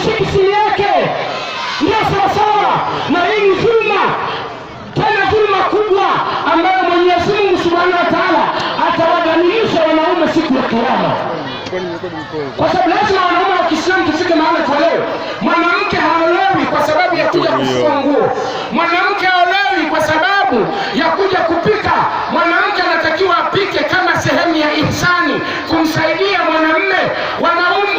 haishiki simu yake. Ndio sawasawa na hii dhulma, tena dhulma kubwa ambayo Mwenyezi Mungu Subhanahu wa Ta'ala atawadhalilisha wanaume siku ya Kiyama. Kwa sababu lazima wanaume wa Kiislamu tufike mahali tuelewe, mwanamke haolewi kwa sababu ya kuja kufua nguo, mwanamke haolewi kwa sababu ya kuja kupika. Mwanamke anatakiwa apike kama sehemu ya ihsani, kumsaidia mwanamume.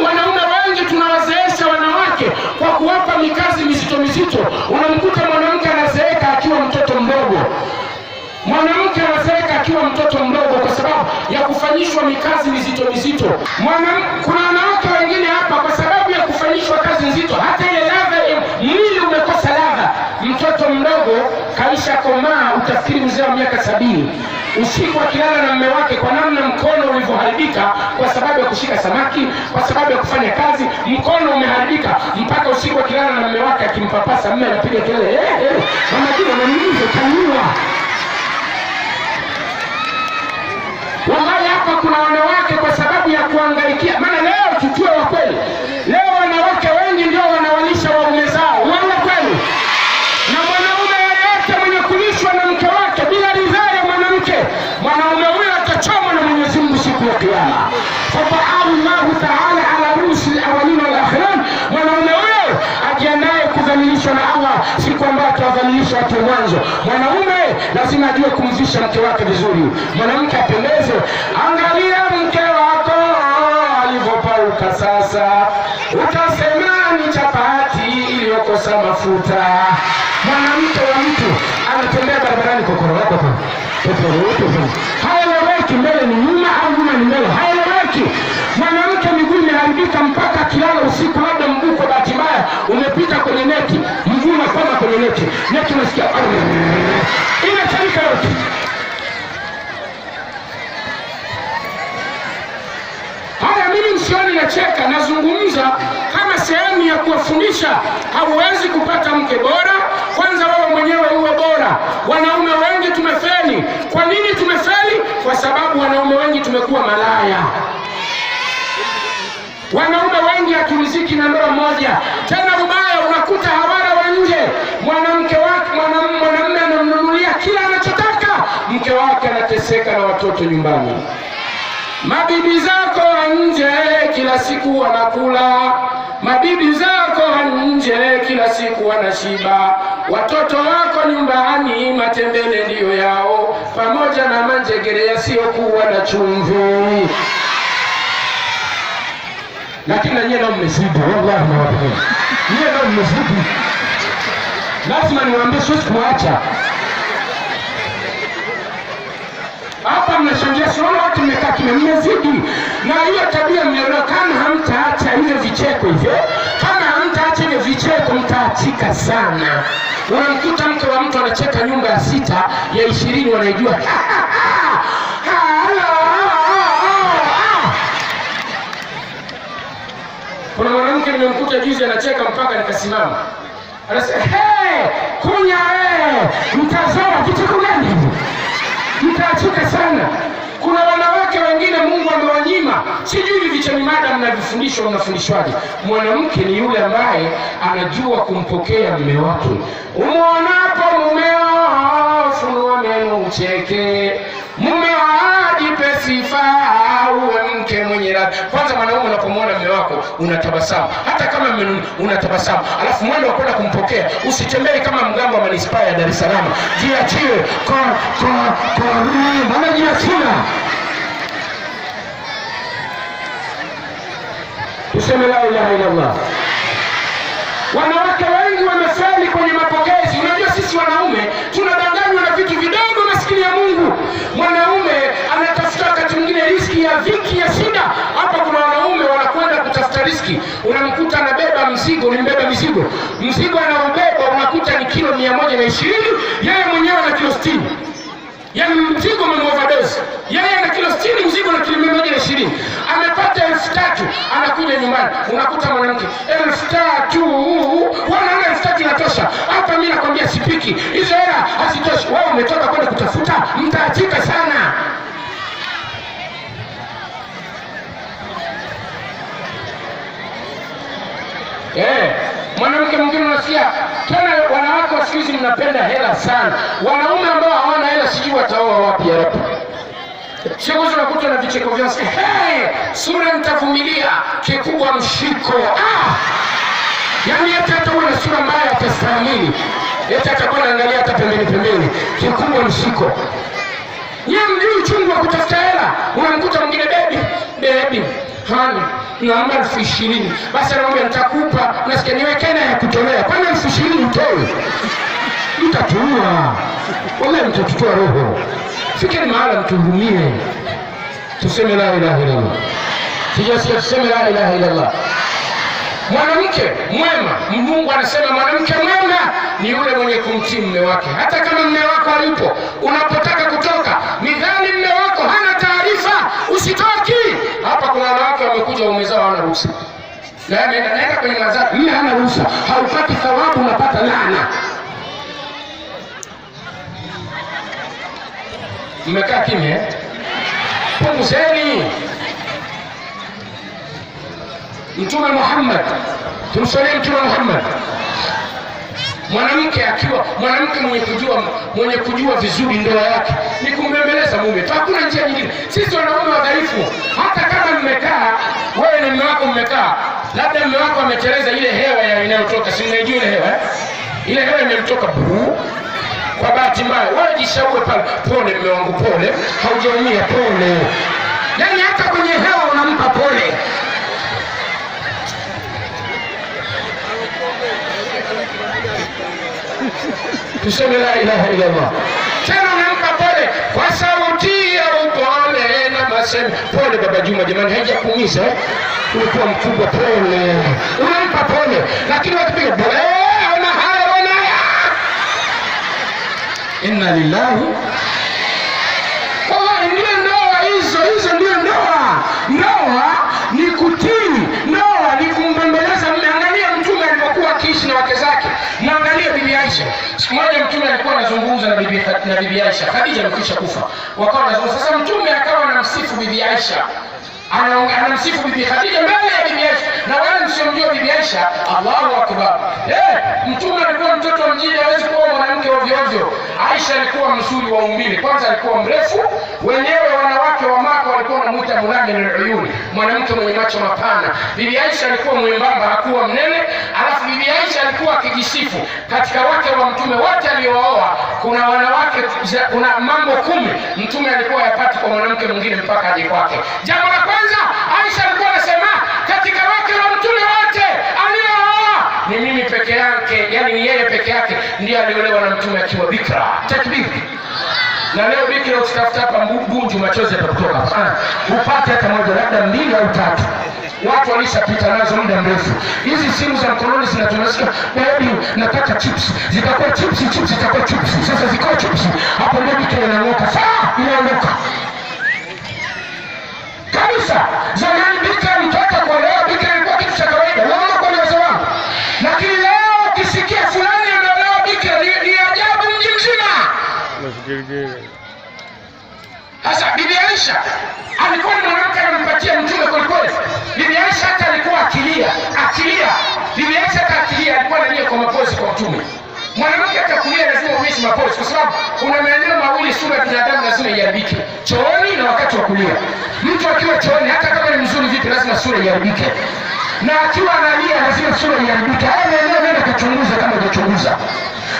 Wanaume wengi tunawazeesha wanawake kwa kuwapa mikazi mizito mizito. Unamkuta mwanamke anazeeka akiwa mtoto mdogo, mwanamke anazeeka akiwa mtoto mdogo kwa sababu ya kufanyishwa mikazi mizito mizito. Kuna wanawake wengine hapa kwa sababu ya kufanyishwa kazi nzito, hata ile ladha mwili umekosa ladha. Mtoto mdogo kaisha komaa, utafikiri mzee wa miaka 70. Usiku akilala na mume wake, kwa namna mkono ulivyoharibika kwa sababu ya kushika samaki, kwa sababu ya kufanya kazi, mkono umeharibika mpaka usiku akilala na mume wake akimpapasa, mume anapiga kelele, mama kile ananiuliza kaniua. Wallahi hapa kuna wanawake kwa sababu ya kuangaikia. Maana leo tukiwa wa kweli, leo wanawake wengi ndio wanawalisha waume zao, wala kweli. Na mwanaume yeyote mwenye kulishwa na mke wake bila ridhaa ya mwanamke, mwanaume huyo atachomwa na Mwenyezi Mungu siku ya Kiyama. Allahu Ta'ala ala rusul awwalin wal akhirin. Mwanaume huyo ajiandae kudhalilishwa na Allah siku ambayo atadhalilisha watu mwanzo. Mwanaume lazima ajue kumvisha mke wake vizuri, mwanamke apendeze. Angalia mke wako alivyopauka sasa, utasema ni chapati iliyokosa mafuta. Mwanamke wa mtu anatembea barabarani kokoroka tu, haeleweki mbele ni nyuma au nyuma ni mbele, haeleweki. Mwanamke miguu imeharibika mpaka kilala usiku, labda mguu kwa bahati mbaya umepita kwenye neti, mguu unakwama kwenye neti unasikia inacharika yote. Haya, mimi msioni nacheka, nazungumza kama sehemu ya kuwafundisha. Hauwezi kupata mke bora, kwanza wewe mwenyewe uwe bora. Wanaume wengi tumefeli. Kwa nini tumefeli? Kwa sababu wanaume wengi tumekuwa malaya. Wanaume wengi haturiziki na ndoa moja. Tena ubaya, unakuta hawara wa nje, mwanamke wake mwanamume anamnunulia kila anachotaka, mke wake anateseka na watoto nyumbani. Mabibi zako nje kila siku wanakula, mabibi zako nje kila siku wanashiba, watoto wako nyumbani matembele ndio yao, pamoja na manjegere yasiyokuwa na chumvi. Lakini nyie ndio mmezidi, wallahi nawapenda. Nyie ndio mmezidi. Lazima niwaambie, siwezi kuacha. Hapa mnashangilia, sio watu mmekaa kimya, mmezidi. Na hiyo tabia mmeona, kama hamtaacha hivyo vicheko hivyo, kama hamtaacha hivyo vicheko, mtaachika sana. Unamkuta mke wa mtu anacheka nyumba ya 6 ya 20 wanaijua. Kuna mwanamke nimemkuta juzi anacheka mpaka nikasimama. Anasema, kunya mtazama vicheko gani hivi? Mtaachika sana. Kuna wanawake wengine Mungu amewanyima, sijui vicheni mada mnavifundishwa, mnafundishwaje. Mwanamke ni yule ambaye anajua kumpokea mume wake. Umuonapo mumeo funua meno ucheke, mumeo ajipe sifa uwe mke mwenye radhi. Kwanza mwanaume unapomwona mume wako unatabasamu, hata kama unatabasamu, alafu mwendo wa kwenda kumpokea, usitembee kama mgambo wa manispaa ya Dar es Salaam. Jiachie maana jiachia. Tuseme la ilaha illa Allah. Wanawake wengi wamefeli kwenye mapokezi. Unajua sisi wanaume tunadanganywa na vitu vidogo, maskini ya Mungu. Mwanaume anatafuta wakati mwingine riziki ya dhiki, ya shida. Hapa kuna wanaume wanakwenda kutafuta riziki, unamkuta anabeba mzigo, mzigo anaobeba unakuta ni kilo 120, yeye mwenyewe ana kilo 60. Yaani mzigo umeoverdose. Yeye ana kilo 60, mzigo na kilo 120. Amepata 3000, anakuja nyumbani. Unakuta mwanamke 3000, wanaona 3000 inatosha. Hapa mimi nakwambia sipiki. Hizo hela hazitoshi. Wewe umetoka kwenda kutafuta, mtaachika sana. Mwanamke mwingine unasikia tena, wanawake wa siku hizi mnapenda hela sana. Wanaume ambao hawana hela sijui wataoa wapi ya rapu. Siku unakuta na vicheko vyao, sura mtavumilia, kikubwa mshiko. Yaani hata una sura mbaya utastahimili. Atakuwa anaangalia hata pembeni, kikubwa mshiko. Yeye mjui uchungu wa kutafuta hela. Unamkuta mwingine baby hani naomba 20,000. Basi anamwambia nitakupa, nasikia niwekena ya kutolea. Kwani 20,000 utoe? Mtatuua. Wala mtatutoa roho. Fikiri mahala mtuhurumie. Tuseme la ilaha illallah. Sijasikia tuseme la ilaha illallah. Mwanamke mwema, Mungu anasema mwanamke mwema ni yule mwenye kumtii mume wake. Hata kama mume wako alipo, unapotaka kutoka, midhani mume wako hana taarifa, usitoki. Hapa kuna wanawake wamekuja wamezao hawana ruhusa. Na naenda kwenye mazao, mimi hana ruhusa, haupati thawabu, unapata laana. Mmekaa kimya? Punguzeni. Mtume Muhammad, tumsalie Mtume Muhammad. Mwanamke mwenye kujua vizuri ndoa yake ni kumbembeleza mume. Hakuna njia nyingine. Sisi wanaume wadhaifu, hata kama mmekaa, wewe na mume wako mmekaa, labda mume wako ameteleza ile hewa inayotoka, si mnaijua ile hewa? Ile hewa imemtoka kwa bahati mbaya. Wewe jishauri pale, pole mume wangu, pole, haujaumia, pole. Yaani hata kwenye hewa unampa pole. Tuseme la ilaha illallah. Tena unampa pole kwa sauti ya upole na masemi. Pole baba Juma, jamani, haijakuumiza ulikuwa mkubwa, pole. Unampa pole, lakini wakipiga pole ana haya wanaya. Inna lillahi. Wallahi ndio ndoa hizo ndio ndoa. Ndoa ni kutii, ndoa ni kumbembeleza mume. Angalia Mtume alipokuwa akiishi na wake zake. Naangalia Bibi Aisha. Siku moja Mtume alikuwa anazungumza na Bibi Aisha. Khadija amekwisha kufa. Wakawa wanazungumza. Sasa Mtume akawa anamsifu Bibi Aisha. Anamsifu Bibi Khadija mbele ya Bibi Aisha. Na wale msiomjua Bibi Aisha, Allahu Akbar. Mtume alikuwa mtoto wa mjini, hawezi kuwa mwanamke ovyo ovyo. Aisha alikuwa mzuri wa umbile. Kwanza alikuwa mrefu. Wenyewe wanawake wa Maka walikuwa wanamuita Mulamil al-Uyun, mwanamke mwenye macho mapana. Bibi Aisha alikuwa mwembamba, hakuwa mnene. Alafu Bibi Aisha alikuwa akijisifu katika wake wa Mtume wote aliowaoa, kuna wanawake, kuna mambo 10 Mtume alikuwa yapati kwa mwanamke mwingine mpaka aje kwake. Jambo la kwanza, Aisha alikuwa anasema katika wake wa Mtume wote aliowaoa ni mimi peke yake, yani ni yeye peke yake ndiye aliolewa na Mtume akiwa bikra. Takbir. Na leo bikira ukitafuta hapa Bunju machozi yatakutoka. Upate hata moja, labda 2 au 3. Watu walishapita nazo muda mrefu. Hizi simu za mkononi zinatumika, baby nataka chips. Zitakuwa chips, zitakuwa chips. Sasa ziko chips. Hapo ndio bikira inaondoka. Inaondoka. Kabisa. Zamani bikira mtoka kwa leo bikira ilikuwa kitu cha kawaida. Wao kwa wazee wao. Lakini leo ukisikia fulani anaolewa bikira ni ajabu mji mzima. Sasa Bibi Aisha alikuwa ni mwanamke anampatia Mtume kwa kweli. Bibi Aisha hata alikuwa akilia. Bibi Aisha hata akilia alikuwa analia kwa mapozi kwa Mtume. Mwanamke atakulia lazima uishi mapozi, kwa sababu kuna maeneo mawili sura ya binadamu lazima iharibike. Chooni na wakati wa kulia. Mtu akiwa chooni hata kama ni mzuri vipi lazima sura iharibike. Na akiwa analia lazima sura iharibike. Haya maeneo nenda kuchunguza kama hujachunguza.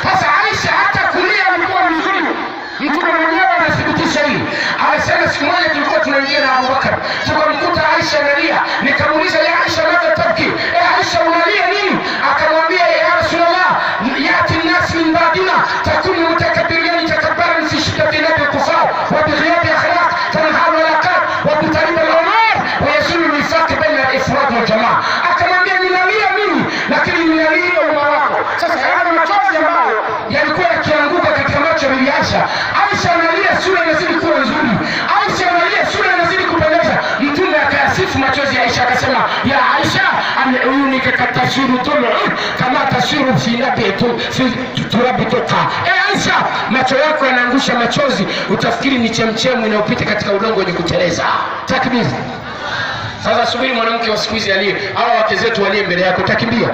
Sasa Aisha hata kulia alikuwa mzuri. Mtume mwenyewe anathibitisha hili. Anasema siku moja tulikuwa tunaingia na Abubakar, tukamkuta Aisha analia. Nikamuuliza, ya Aisha madha tabki? Aisha unalia nini? Akamwambia, ya Rasulullah, yati an-nas min ba'dina takunu mutakabbirina takabbaran fi shiddati al-kufar wa bi ghiyab akhlaq tanhalu al-aqab wa bi tarib al-umar wa yazulu al-mifaq baina al-ifrad wal jamaa. Akamwambia, ninalia mimi lakini ninalia umma wako. Sasa haya machozi ambayo yalikuwa yakianguka katika macho ya Bibi Aisha. Aisha analia, sura inazidi kuwa nzuri. Aisha analia, sura inazidi kupendeza. Mtume akayasifu machozi ya Aisha akasema, ya Aisha uyunika katasiru tumu kama tasiru fi nabitu fi turabitoka. Aisha, macho yako yanaangusha machozi utafikiri ni chemchemu inayopita katika udongo wenye kuteleza. Takbir. Sasa unasubiri mwanamke wa siku hizi aliye, hawa wake zetu walie mbele yako, utakimbia.